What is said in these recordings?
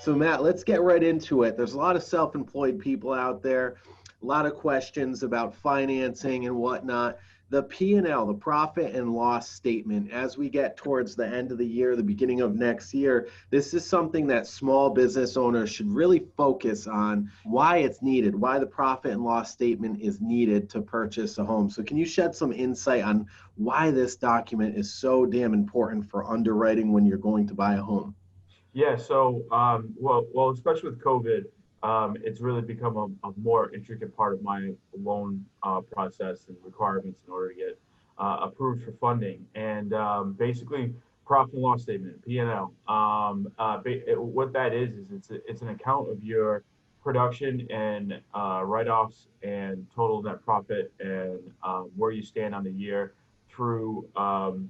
So Matt, let's get right into it. There's a lot of self-employed people out there, a lot of questions about financing and whatnot. The P&L, the profit and loss statement, as we get towards the end of the year, the beginning of next year, this is something that small business owners should really focus on, why it's needed, why the profit and loss statement is needed to purchase a home. So can you shed some insight on why this document is so damn important for underwriting when you're going to buy a home? Yeah, so well, especially with COVID, it's really become a more intricate part of my loan process and requirements in order to get approved for funding. And basically, profit and loss statement (P&L). What that is it's an account of your production and write-offs and total net profit and where you stand on the year through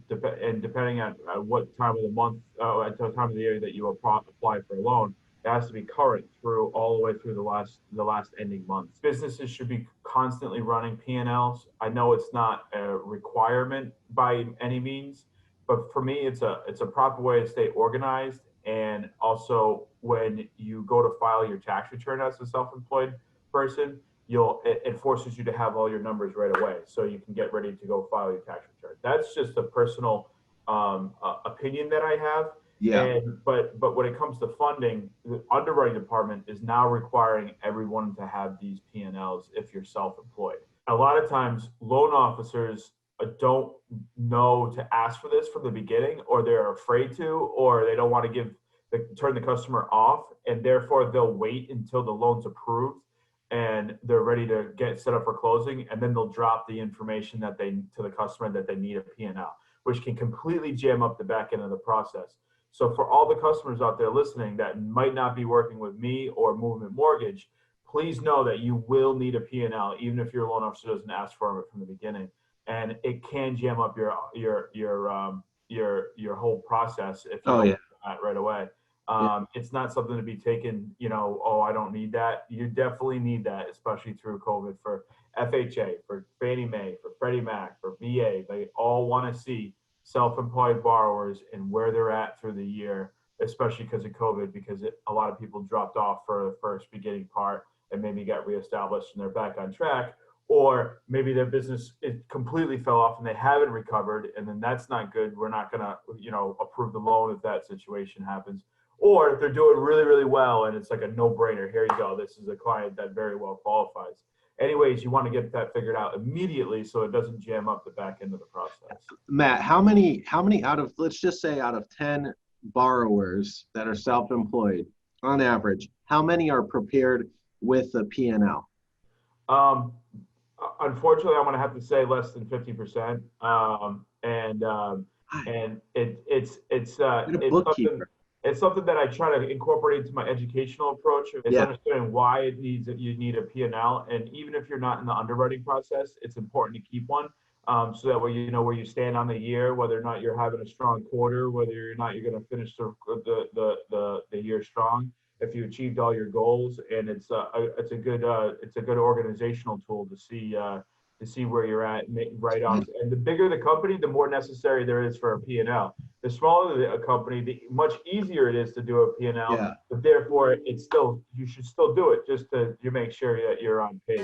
depending on what time of the month, at the time of the year that you apply for a loan, it has to be current through all the way through the last ending month. Businesses should be constantly running P&Ls. I know it's not a requirement by any means, but for me, it's a proper way to stay organized. And also, when you go to file your tax return as a self-employed person, it forces you to have all your numbers right away, so you can get ready to go file your tax return. That's just a personal opinion that I have. Yeah. But when it comes to funding, the underwriting department is now requiring everyone to have these P&Ls if you're self-employed. A lot of times, loan officers don't know to ask for this from the beginning, or they're afraid to, or they don't want to turn the customer off, and therefore they'll wait until the loan's approved and they're ready to get set up for closing, and then they'll drop the information to the customer that they need a P&L, which can completely jam up the back end of the process. So for all the customers out there listening that might not be working with me or Movement Mortgage, please know that you will need a P&L, even if your loan officer doesn't ask for it from the beginning, and it can jam up your whole process if you don't do that right away. It's not something to be taken, oh, I don't need that. You definitely need that, especially through COVID, for FHA, for Fannie Mae, for Freddie Mac, for VA. They all want to see self-employed borrowers and where they're at through the year, especially because of COVID, because a lot of people dropped off for the first beginning part and maybe got reestablished and they're back on track. Or maybe their business completely fell off and they haven't recovered, and then that's not good. We're not going to, approve the loan if that situation happens. Or if they're doing really, really well and it's like a no-brainer, here you go, this is a client that very well qualifies. Anyways, you want to get that figured out immediately so it doesn't jam up the back end of the process. Matt, how many let's just say out of 10 borrowers that are self-employed, on average, how many are prepared with a P&L? Unfortunately, I'm going to have to say less than 50%. It's something that I try to incorporate into my educational approach. It's understanding why you need a P&L. And even if you're not in the underwriting process, it's important to keep one, so that way you know where you stand on the year, whether or not you're having a strong quarter, whether or not you're going to finish the year strong, if you achieved all your goals. And it's a good organizational tool to see where you're at, right on. And the bigger the company, the more necessary there is for a P&L. The smaller the company, the much easier it is to do a P&L, but therefore you should still do it just to make sure that you're on pace.